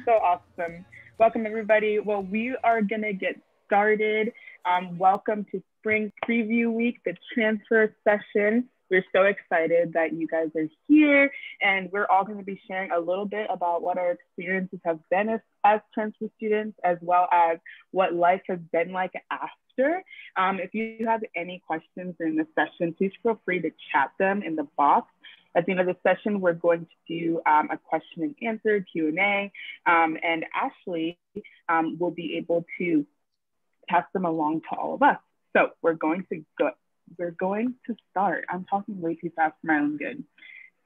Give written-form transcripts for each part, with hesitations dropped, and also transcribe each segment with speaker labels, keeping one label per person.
Speaker 1: So awesome. Welcome, everybody. Well, we are going to get started. Welcome to Spring Preview Week, the transfer session. We're so excited that you guys are here, and we're all going to be sharing a little bit about what our experiences have been as transfer students, as well as what life has been like after. If you have any questions during the session, please feel free to chat them in the box. At the end of the session, we're going to do a question and answer, Q&A, and Ashley will be able to pass them along to all of us. So we're going to start. I'm talking way too fast for my own good.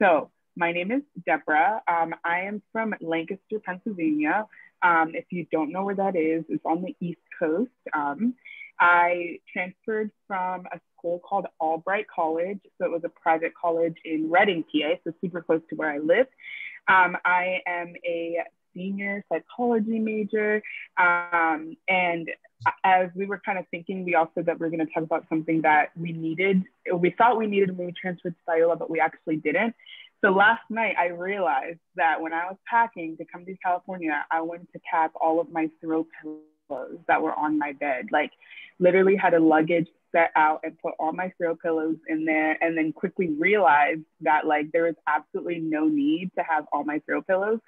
Speaker 1: So my name is Deborah. I am from Lancaster, Pennsylvania. If you don't know where that is, it's on the East Coast. I transferred from a school called Albright College. So it was a private college in Reading, PA, so super close to where I live. I am a senior psychology major. And as we were kind of thinking, we also that we're going to talk about something that we thought we needed when we transferred to Biola, but we actually didn't. So last night I realized that when I was packing to come to California, I wanted to pack all of my throw pillows that were on my bed. Like literally had a luggage set out and put all my throw pillows in there, and then quickly realized that like there is absolutely no need to have all my throw pillows.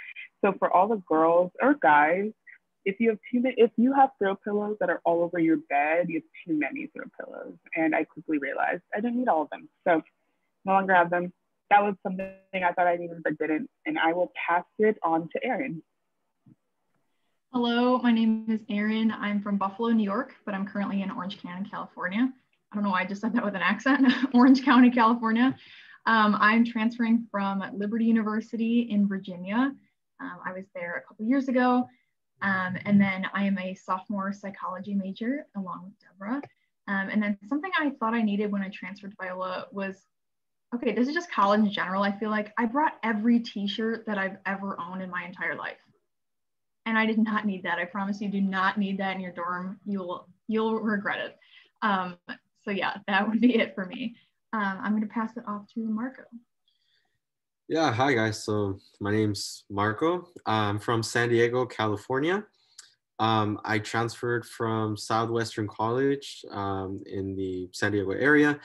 Speaker 1: So for all the girls or guys, if you have throw pillows that are all over your bed, you have too many throw pillows. And I quickly realized I didn't need all of them. So no longer have them. That was something I thought I needed but didn't. And I will pass it on to Erin.
Speaker 2: Hello, my name is Erin. I'm from Buffalo, New York, but I'm currently in Orange County, California. I don't know why I just said that with an accent. Orange County, California. I'm transferring from Liberty University in Virginia. I was there a couple years ago. And then I am a sophomore psychology major along with Deborah. And then something I thought I needed when I transferred to Biola was, okay, this is just college in general. I feel like I brought every t-shirt that I've ever owned in my entire life. And I did not need that. I promise you do not need that in your dorm. You'll regret it. So yeah, that would be it for me. I'm gonna pass it off to Marco.
Speaker 3: Yeah, hi guys. So my name's Marco. I'm from San Diego, California. I transferred from Southwestern College in the San Diego area.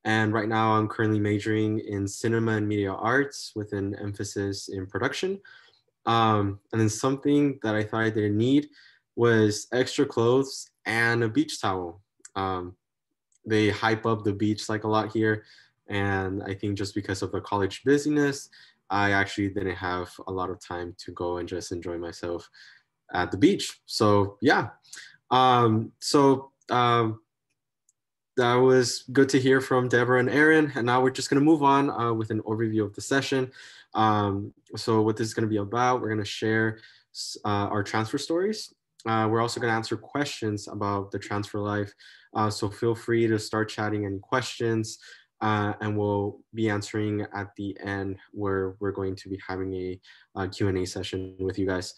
Speaker 3: And right now I'm currently majoring in cinema and media arts with an emphasis in production. And then something that I thought I didn't need was extra clothes and a beach towel. They hype up the beach like a lot here. And I think just because of the college busyness, I actually didn't have a lot of time to go and just enjoy myself at the beach. So yeah, that was good to hear from Deborah and Erin. And now we're just gonna move on with an overview of the session. So what this is gonna be about, we're gonna share our transfer stories. We're also gonna answer questions about the transfer life. So feel free to start chatting any questions and we'll be answering at the end where we're going to be having a Q&A session with you guys.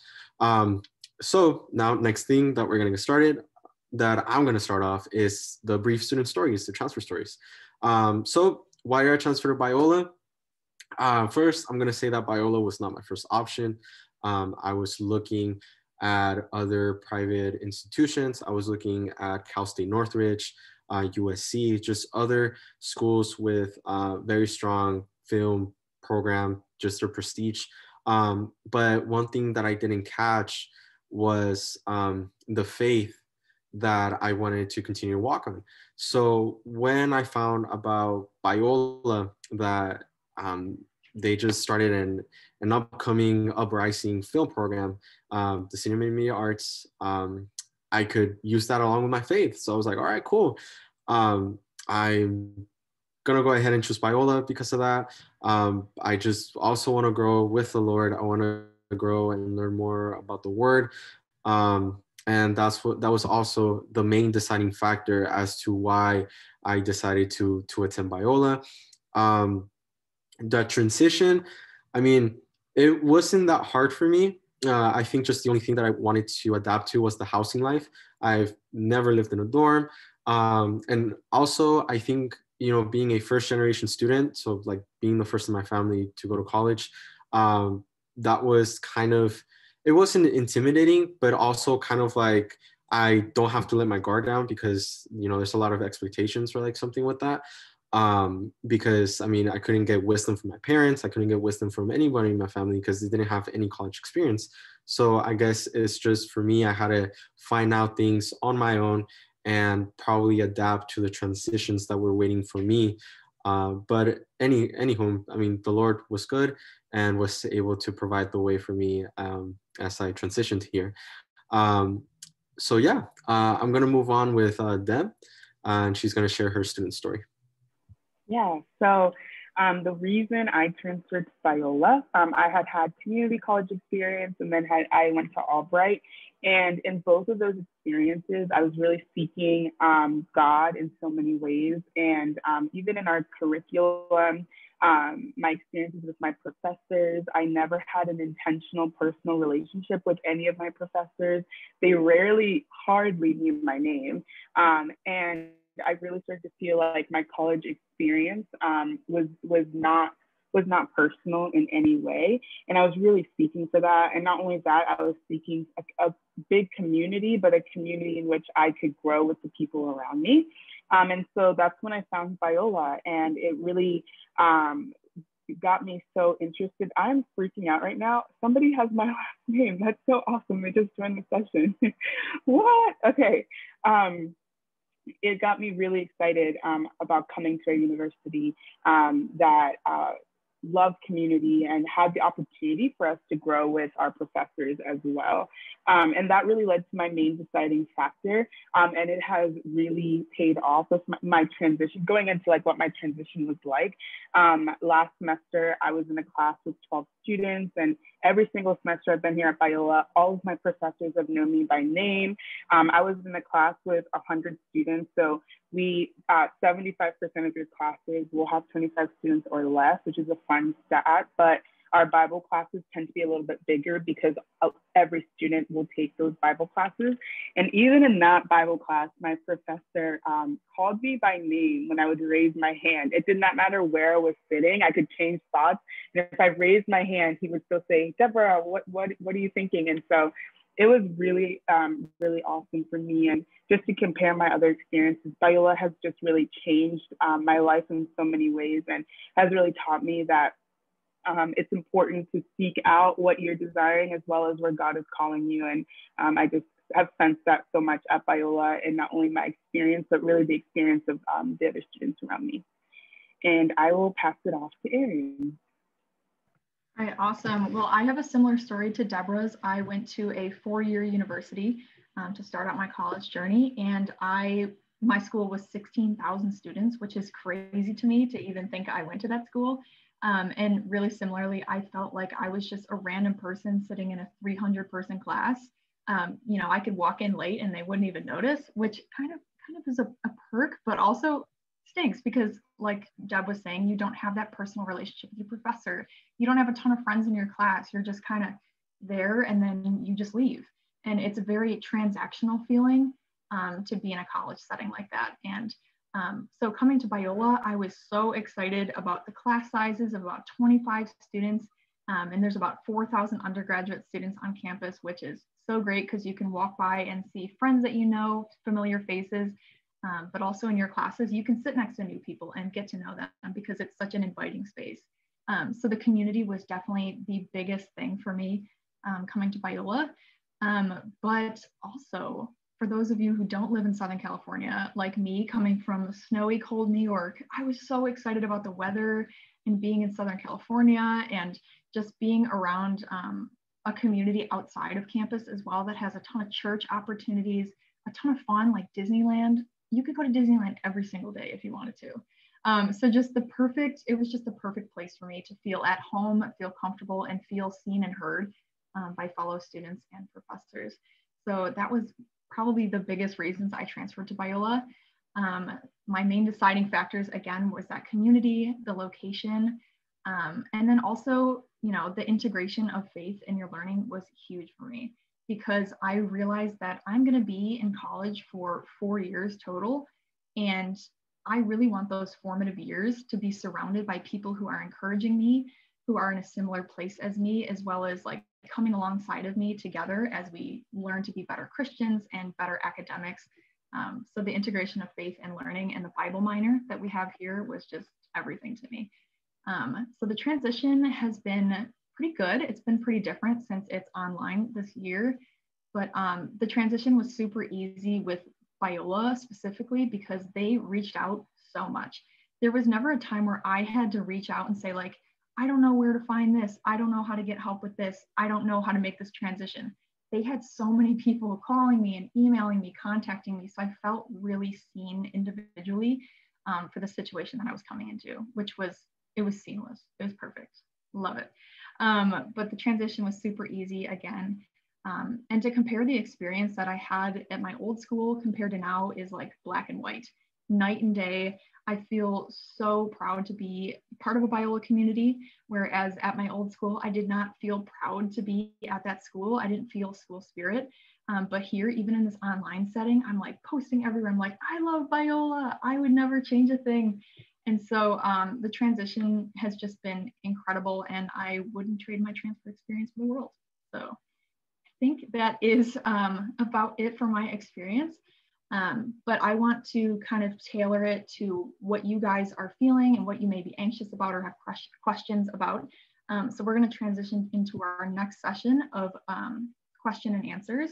Speaker 3: So now next thing that we're gonna get started, that I'm gonna start off is the brief student stories, the transfer stories. So why did I transfer to Biola? First, I'm gonna say that Biola was not my first option. I was looking at other private institutions. I was looking at Cal State Northridge, USC, just other schools with very strong film program, just their prestige. But one thing that I didn't catch was the faith that I wanted to continue to walk on. So when I found about Biola that they just started an upcoming uprising film program, the Cinema and Media Arts, I could use that along with my faith. So I was like, all right, cool. I'm gonna go ahead and choose Biola because of that. I just also want to grow with the Lord. I want to grow and learn more about the Word. And that was also the main deciding factor as to why I decided to attend Biola. The transition, I mean, it wasn't that hard for me. I think just the only thing that I wanted to adapt to was the housing life. I've never lived in a dorm. And also, I think, being a first generation student, so like being the first in my family to go to college, that was kind of it wasn't intimidating, but also kind of like I don't have to let my guard down because, you know, there's a lot of expectations for like something with that. Because I mean, I couldn't get wisdom from my parents. I couldn't get wisdom from anybody in my family because they didn't have any college experience. So I guess it's just for me, I had to find out things on my own and probably adapt to the transitions that were waiting for me. But anywho, I mean, the Lord was good and was able to provide the way for me as I transitioned here. Um, so yeah, I'm gonna move on with Deb, and she's gonna share her student story.
Speaker 1: Yeah, so the reason I transferred to Biola, I had community college experience and then I went to Albright. And in both of those experiences, I was really seeking God in so many ways. And even in our curriculum, my experiences with my professors, I never had an intentional personal relationship with any of my professors. They rarely, hardly knew my name. And I really started to feel like my college experience was not personal in any way, and I was really seeking for that. And not only that, I was seeking a big community, but a community in which I could grow with the people around me. And so that's when I found Biola, and it really got me so interested. I'm freaking out right now. Somebody has my last name. That's so awesome. They just joined the session. What? Okay. It got me really excited about coming to a university that loved community and had the opportunity for us to grow with our professors as well. And that really led to my main deciding factor. And it has really paid off with my transition, going into like what my transition was like. Last semester, I was in a class with 12 students, and every single semester I've been here at Biola, all of my professors have known me by name. I was in a class with 100 students. So we, 75% of your classes will have 25 students or less, which is a fun stat, but our Bible classes tend to be a little bit bigger because every student will take those Bible classes. And even in that Bible class, my professor called me by name when I would raise my hand. It did not matter where I was sitting. I could change spots. And if I raised my hand, he would still say, Deborah, what are you thinking? And so it was really, really awesome for me. And just to compare my other experiences, Biola has just really changed my life in so many ways and has really taught me that it's important to seek out what you're desiring as well as where God is calling you. And I just have sensed that so much at Biola, and not only my experience, but really the experience of the other students around me. And I will pass it off to Erin.
Speaker 2: All right, awesome. Well, I have a similar story to Deborah's. I went to a 4-year university to start out my college journey, and my school was 16,000 students, which is crazy to me to even think I went to that school. And really similarly, I felt like I was just a random person sitting in a 300-person class. You know, I could walk in late and they wouldn't even notice, which kind of is a perk, but also stinks because, like Deb was saying, you don't have that personal relationship with your professor. You don't have a ton of friends in your class. You're just kind of there and then you just leave. And it's a very transactional feeling to be in a college setting like that. And so coming to Biola, I was so excited about the class sizes of about 25 students. And there's about 4,000 undergraduate students on campus, which is so great because you can walk by and see friends that you know, familiar faces, but also in your classes, you can sit next to new people and get to know them because it's such an inviting space. So the community was definitely the biggest thing for me coming to Biola. But also, for those of you who don't live in Southern California, like me, coming from snowy, cold New York, I was so excited about the weather and being in Southern California and just being around a community outside of campus as well that has a ton of church opportunities, a ton of fun, like Disneyland. You could go to Disneyland every single day if you wanted to. So it was just the perfect place for me to feel at home, feel comfortable, and feel seen and heard by fellow students and professors. So that was probably the biggest reasons I transferred to Biola. My main deciding factors, again, was that community, the location, and then also, you know, the integration of faith in your learning was huge for me because I realized that I'm going to be in college for 4 years total. And I really want those formative years to be surrounded by people who are encouraging me, who are in a similar place as me, as well as like coming alongside of me together as we learn to be better Christians and better academics. So the integration of faith and learning and the Bible minor that we have here was just everything to me. So the transition has been pretty good. It's been pretty different since it's online this year, but the transition was super easy with Biola specifically because they reached out so much. There was never a time where I had to reach out and say like, I don't know where to find this. I don't know how to get help with this. I don't know how to make this transition. They had so many people calling me and emailing me, contacting me. So I felt really seen individually for the situation that I was coming into, it was seamless. It was perfect. Love it. But the transition was super easy again. And to compare the experience that I had at my old school compared to now is like black and white, night and day. I feel so proud to be part of a Biola community, whereas at my old school, I did not feel proud to be at that school. I didn't feel school spirit. But here, even in this online setting, I'm like posting everywhere. I'm like, I love Biola. I would never change a thing. And so the transition has just been incredible, and I wouldn't trade my transfer experience for the world. So I think that is about it for my experience. But I want to kind of tailor it to what you guys are feeling and what you may be anxious about or have questions about. So we're going to transition into our next session of question and answers.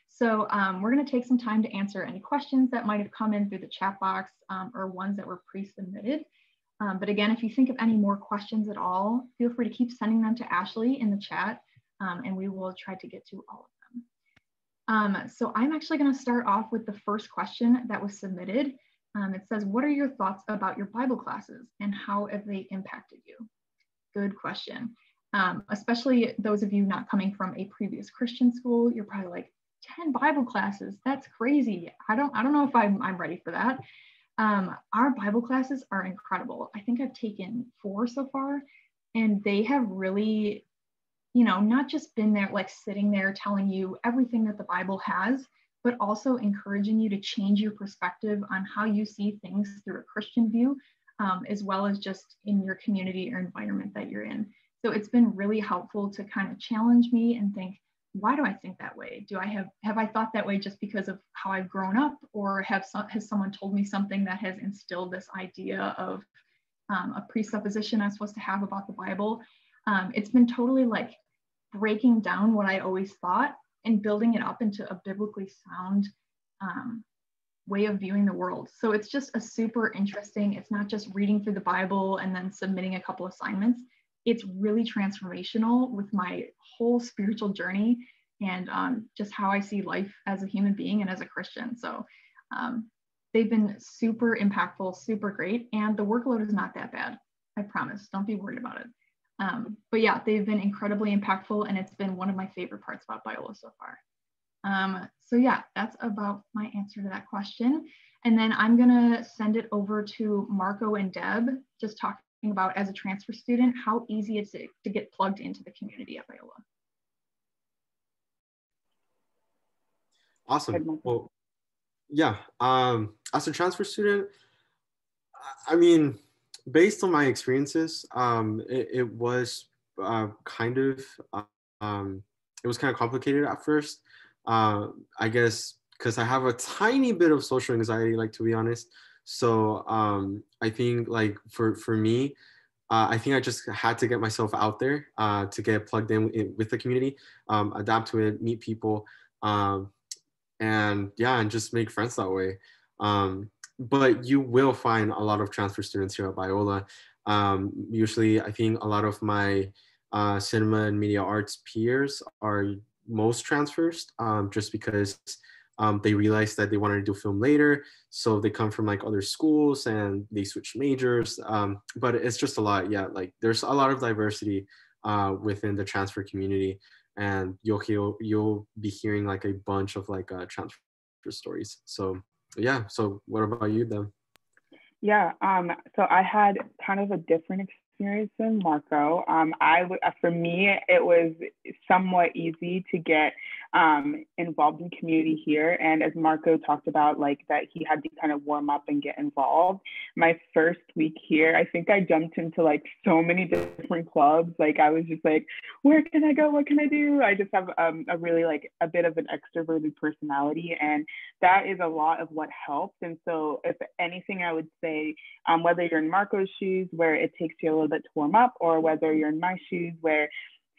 Speaker 2: So we're going to take some time to answer any questions that might have come in through the chat box or ones that were pre-submitted. But again, if you think of any more questions at all, feel free to keep sending them to Ashley in the chat, and we will try to get to all of them. So I'm actually going to start off with the first question that was submitted. It says, what are your thoughts about your Bible classes and how have they impacted you? Good question. Especially those of you not coming from a previous Christian school, you're probably like, 10 Bible classes, that's crazy. I don't know if I'm ready for that. Our Bible classes are incredible. I think I've taken 4 so far, and they have really, not just been there, like sitting there telling you everything that the Bible has, but also encouraging you to change your perspective on how you see things through a Christian view, as well as just in your community or environment that you're in. So it's been really helpful to kind of challenge me and think, why do I think that way? Have I thought that way just because of how I've grown up, or has someone told me something that has instilled this idea of a presupposition I'm supposed to have about the Bible? It's been totally like breaking down what I always thought and building it up into a biblically sound way of viewing the world. So it's just a super interesting, it's not just reading through the Bible and then submitting a couple assignments. It's really transformational with my whole spiritual journey and just how I see life as a human being and as a Christian. So they've been super impactful, super great. And the workload is not that bad. I promise. Don't be worried about it. But yeah, they've been incredibly impactful, and it's been one of my favorite parts about Biola so far. So yeah, that's about my answer to that question. And then I'm gonna send it over to Marco and Deb, just talking about as a transfer student, how easy it's to get plugged into the community at Biola.
Speaker 3: Awesome. Well, yeah, as a transfer student, I mean, based on my experiences, it was kind of, it was kind of complicated at first. I guess because I have a tiny bit of social anxiety, like, to be honest. So I think like for me, I think I just had to get myself out there to get plugged in with the community, adapt to it, meet people, and yeah, and just make friends that way. But you will find a lot of transfer students here at Biola. Usually, I think a lot of my cinema and media arts peers are most transfers, just because they realize that they wanted to do film later, so they come from like other schools and they switch majors. But it's just a lot, yeah. Like there's a lot of diversity within the transfer community, and you'll be hearing like a bunch of like transfer stories. So yeah. So what about you then?
Speaker 1: Yeah. So I had kind of a different experience than Marco. For me, it was somewhat easy to get involved in community here. And as Marco talked about, like that he had to kind of warm up and get involved. My first week here, I think I jumped into like so many different clubs. Like I was just like, where can I go? What can I do? I just have a really like a bit of an extroverted personality, and that is a lot of what helps. And so if anything, I would say whether you're in Marco's shoes where it takes you a little bit to warm up, or whether you're in my shoes where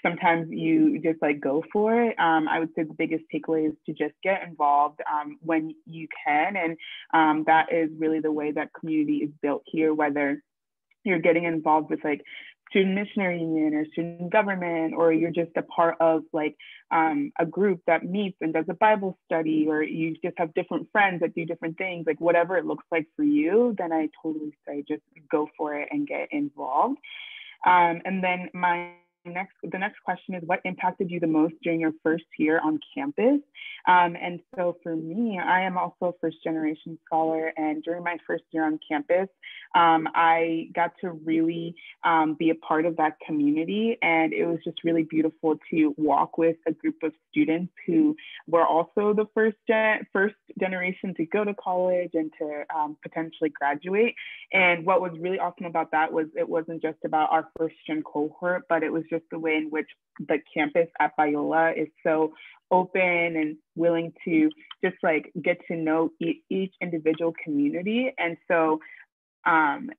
Speaker 1: sometimes you just like go for it. I would say the biggest takeaway is to just get involved when you can. And that is really the way that community is built here, whether you're getting involved with like student missionary union or student government, or you're just a part of like a group that meets and does a Bible study, or you just have different friends that do different things, like whatever it looks like for you, then I totally say just go for it and get involved. And then the next question is, what impacted you the most during your first year on campus? And so for me, I am also a first generation scholar, and during my first year on campus, I got to really be a part of that community. And it was just really beautiful to walk with a group of students who were also the first generation to go to college and to potentially graduate. And what was really awesome about that was it wasn't just about our first gen cohort, but it was just the way in which the campus at Biola is so open and willing to just like get to know each individual community. And so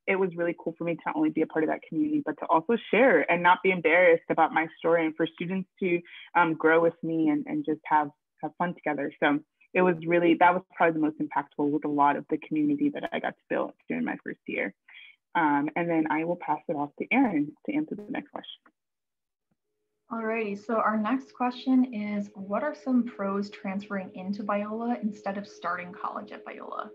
Speaker 1: it was really cool for me to not only be a part of that community, but to also share and not be embarrassed about my story, and for students to grow with me and just have fun together. So it was really, that was probably the most impactful with a lot of the community that I got to build during my first year. And then I will pass it off to Erin to answer the next question.
Speaker 2: Alrighty, so our next question is, what are some pros transferring into Biola instead of starting college at Biola?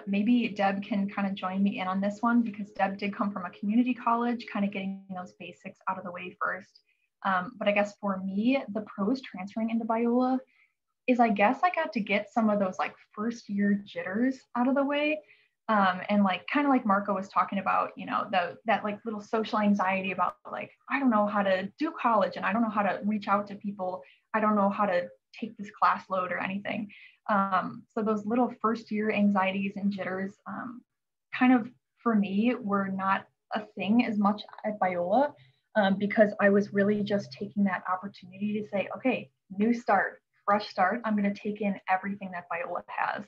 Speaker 2: Maybe Deb can kind of join me in on this one, because Deb did come from a community college, kind of getting those basics out of the way first. But I guess for me, the pros transferring into Biola is I guess I got to get some of those like first year jitters out of the way. And like kind of like Marco was talking about, you know, that like little social anxiety about like, I don't know how to do college, and I don't know how to reach out to people. I don't know how to take this class load or anything. So those little first year anxieties and jitters kind of for me were not a thing as much at Biola, because I was really just taking that opportunity to say, okay, new start, fresh start. I'm going to take in everything that Biola has.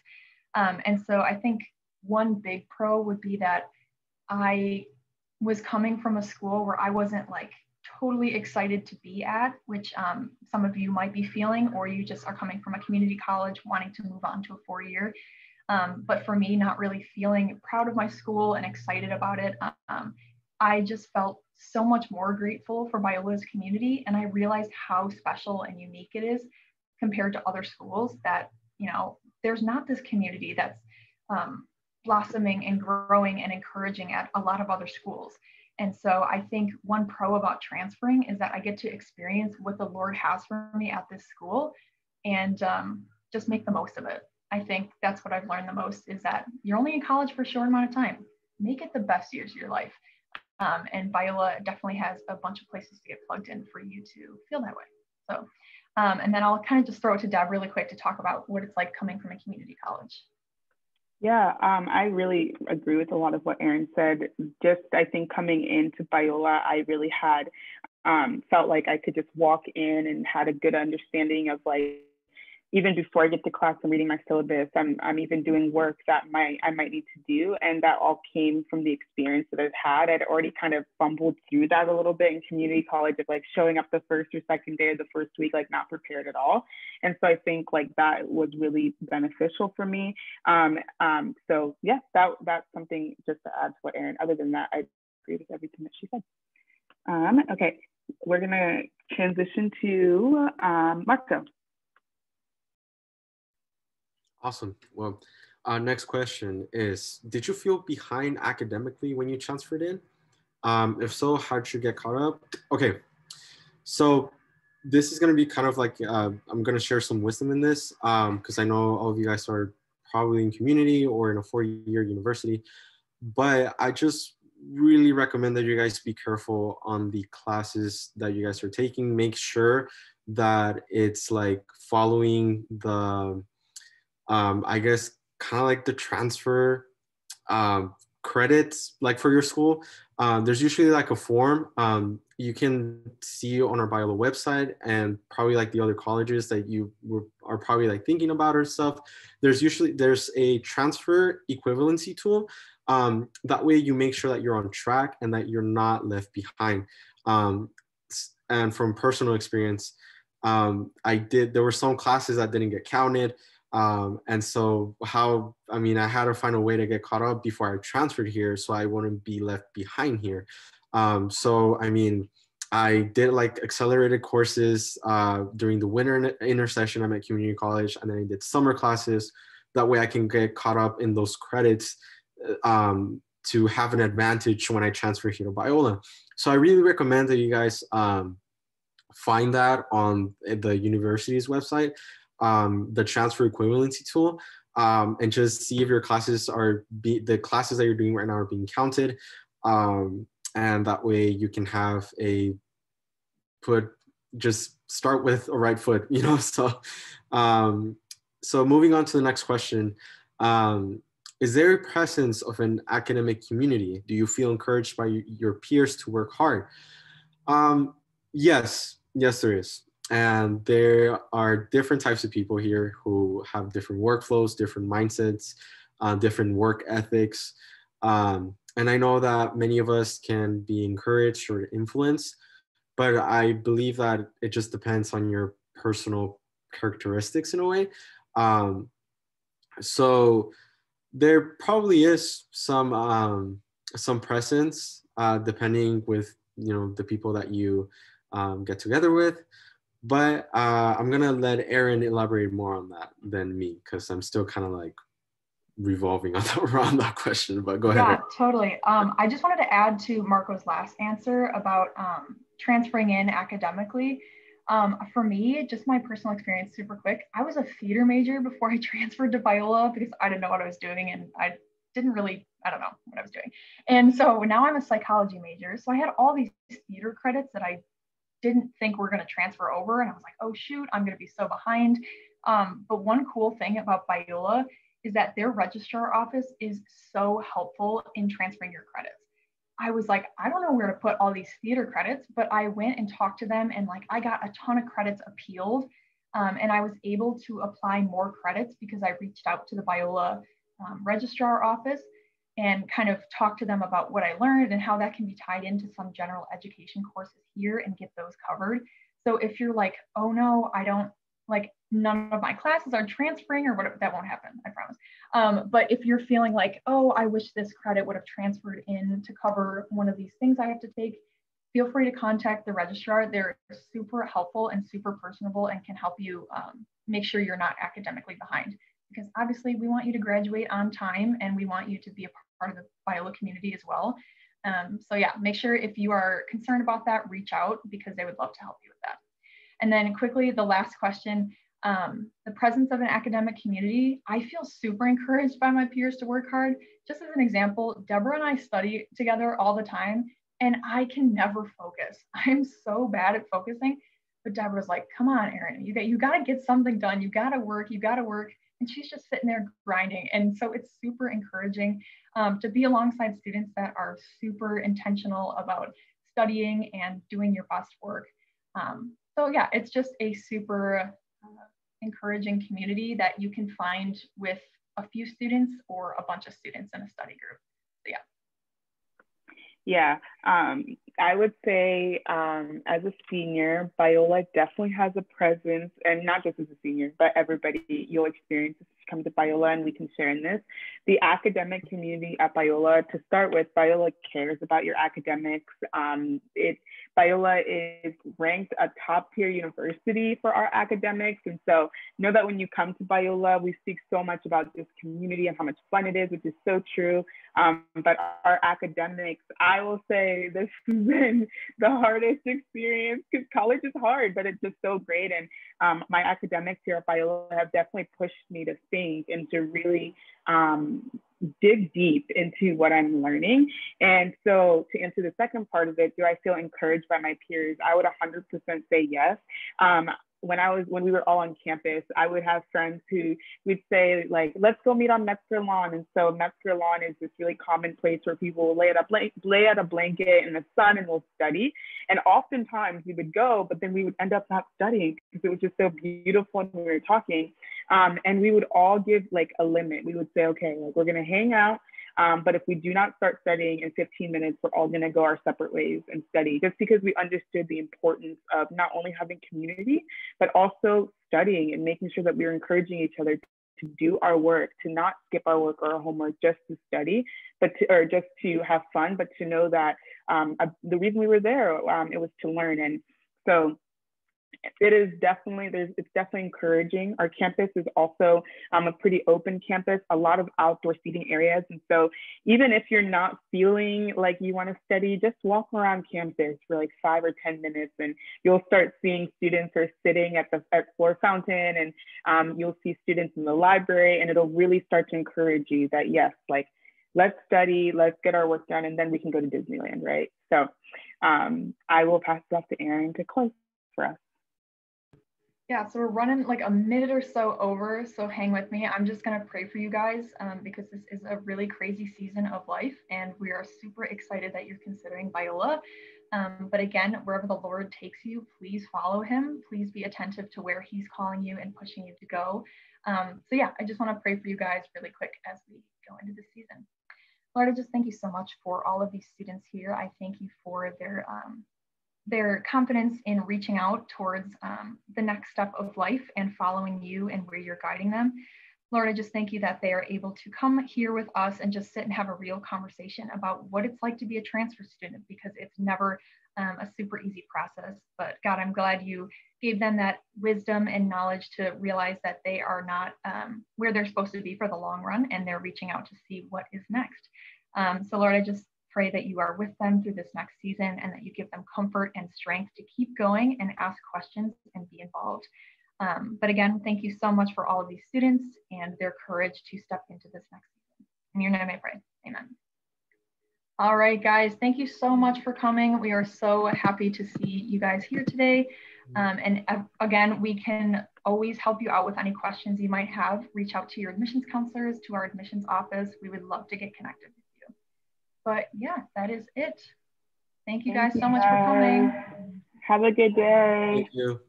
Speaker 2: And so I think one big pro would be that I was coming from a school where I wasn't like totally excited to be at, which some of you might be feeling, or you just are coming from a community college wanting to move on to a 4-year. But for me, not really feeling proud of my school and excited about it, I just felt so much more grateful for Biola's community. And I realized how special and unique it is compared to other schools, that, you know, there's not this community that's blossoming and growing and encouraging at a lot of other schools. And so I think one pro about transferring is that I get to experience what the Lord has for me at this school, and just make the most of it. I think that's what I've learned the most, is that you're only in college for a short amount of time. Make it the best years of your life. And Biola definitely has a bunch of places to get plugged in for you to feel that way. So, and then I'll kind of just throw it to Deb really quick to talk about what it's like coming from a community college.
Speaker 1: Yeah, I really agree with a lot of what Erin said. Just, I think coming into Biola, I really had felt like I could just walk in and had a good understanding of like, even before I get to class, I'm reading my syllabus. I'm even doing work that I might need to do, and that all came from the experience that I've had. I'd already kind of fumbled through that a little bit in community college, of like showing up the first or second day of the first week, like not prepared at all. And so I think like that was really beneficial for me. So yeah, that's something just to add to what Erin. Other than that, I agree with everything that she said. Okay, we're gonna transition to Marco.
Speaker 3: Awesome. Well, next question is, did you feel behind academically when you transferred in? If so, how did you get caught up? Okay, so this is going to be kind of like, I'm going to share some wisdom in this, because I know all of you guys are probably in community or in a 4-year university, but I just really recommend that you guys be careful on the classes that you guys are taking. Make sure that it's like following the, I guess, kind of like the transfer credits, like for your school. There's usually like a form you can see on our Biola website, and probably like the other colleges that are probably like thinking about or stuff. There's a transfer equivalency tool. That way you make sure that you're on track and that you're not left behind. Um, and from personal experience, there were some classes that didn't get counted. And so I had to find a way to get caught up before I transferred here so I wouldn't be left behind here. I did like accelerated courses during the winter intersession. I'm at community college, and then I did summer classes. That way I can get caught up in those credits to have an advantage when I transfer here to Biola. So I really recommend that you guys find that on the university's website, the transfer equivalency tool, and just see if your classes the classes that you're doing right now are being counted. And that way you can have just start with a right foot, you know? So moving on to the next question. Is there a presence of an academic community? Do you feel encouraged by your peers to work hard? Yes, there is. And there are different types of people here who have different workflows, different mindsets, different work ethics. And I know that many of us can be encouraged or influenced, but I believe that it just depends on your personal characteristics in a way. So there probably is some presence depending with the people that you get together with. But I'm gonna let Aaron elaborate more on that than me, because I'm still kind of like revolving around that question. But go ahead.
Speaker 2: Yeah, totally. I just wanted to add to Marco's last answer about transferring in academically. For me, just my personal experience, super quick. I was a theater major before I transferred to Biola because I didn't know what I was doing, and I don't know what I was doing. And so now I'm a psychology major. So I had all these theater credits that I didn't think were going to transfer over. And I was like, oh shoot, I'm going to be so behind. But one cool thing about Biola is that their registrar office is so helpful in transferring your credits. I was like, I don't know where to put all these theater credits, but I went and talked to them, and like I got a ton of credits appealed. And I was able to apply more credits because I reached out to the Biola registrar office and kind of talk to them about what I learned and how that can be tied into some general education courses here and get those covered. So if you're like, oh no, I don't, like none of my classes are transferring or whatever, that won't happen, I promise. But if you're feeling like, oh, I wish this credit would have transferred in to cover one of these things I have to take, feel free to contact the registrar. They're super helpful and super personable and can help you make sure you're not academically behind. Because obviously we want you to graduate on time and we want you to be a part of the Biola community as well. So yeah, make sure if you are concerned about that, reach out because they would love to help you with that. And then quickly, the last question, the presence of an academic community, I feel super encouraged by my peers to work hard. Just as an example, Deborah and I study together all the time and I can never focus. I'm so bad at focusing, but Deborah's like, come on, Erin, you got to get something done. You got to work. And she's just sitting there grinding. And so it's super encouraging to be alongside students that are super intentional about studying and doing your best work. So yeah, it's just a super encouraging community that you can find with a few students or a bunch of students in a study group. So yeah.
Speaker 1: Yeah, I would say as a senior, Biola definitely has a presence, and not just as a senior, but everybody you'll experience this come to Biola, and we can share in this. The academic community at Biola, to start with, Biola cares about your academics. Biola is ranked a top tier university for our academics. And so know that when you come to Biola, we speak so much about this community and how much fun it is, which is so true. But our academics, I will say this has been the hardest experience because college is hard, but it's just so great. And my academics here at Biola have definitely pushed me to think and to really dig deep into what I'm learning. And so to answer the second part of it, do I feel encouraged by my peers? I would 100% say yes. When we were all on campus, I would have friends who would say like, let's go meet on Metzger Lawn. And so Metzger Lawn is this really common place where people will lay out a blanket in the sun and we'll study. And oftentimes we would go, but then we would end up not studying because it was just so beautiful when we were talking. And we would all give like a limit. We would say, okay, like we're gonna hang out. But if we do not start studying in 15 minutes, we're all going to go our separate ways and study, just because we understood the importance of not only having community, but also studying and making sure that we were encouraging each other to do our work, to not skip our work or our homework just to study, or just to have fun, but to know that the reason we were there, it was to learn. And so it's definitely encouraging. Our campus is also a pretty open campus, a lot of outdoor seating areas. And so even if you're not feeling like you want to study, just walk around campus for like 5 or 10 minutes and you'll start seeing students are sitting at floor fountain, and you'll see students in the library, and it'll really start to encourage you that yes, like let's study, let's get our work done, and then we can go to Disneyland, right? So I will pass it off to Erin to close for us.
Speaker 2: Yeah, so we're running like a minute or so over, so hang with me. I'm just gonna pray for you guys because this is a really crazy season of life, and we are super excited that you're considering Biola. But again, wherever the Lord takes you, please follow him. Please be attentive to where he's calling you and pushing you to go. So yeah, I just wanna pray for you guys really quick as we go into this season. Lord, I just thank you so much for all of these students here. I thank you for their confidence in reaching out towards the next step of life and following you and where you're guiding them. Lord, I just thank you that they are able to come here with us and just sit and have a real conversation about what it's like to be a transfer student, because it's never a super easy process. But God, I'm glad you gave them that wisdom and knowledge to realize that they are not where they're supposed to be for the long run, and they're reaching out to see what is next. So Lord, I just pray that you are with them through this next season, and that you give them comfort and strength to keep going and ask questions and be involved. But again, thank you so much for all of these students and their courage to step into this next season. In your name I pray, amen. All right, guys, thank you so much for coming. We are so happy to see you guys here today. And again, we can always help you out with any questions you might have. Reach out to your admissions counselors, to our admissions office. We would love to get connected with you. But yeah, that is it. Thank you guys so much for coming.
Speaker 1: Have a good day.
Speaker 3: Thank you.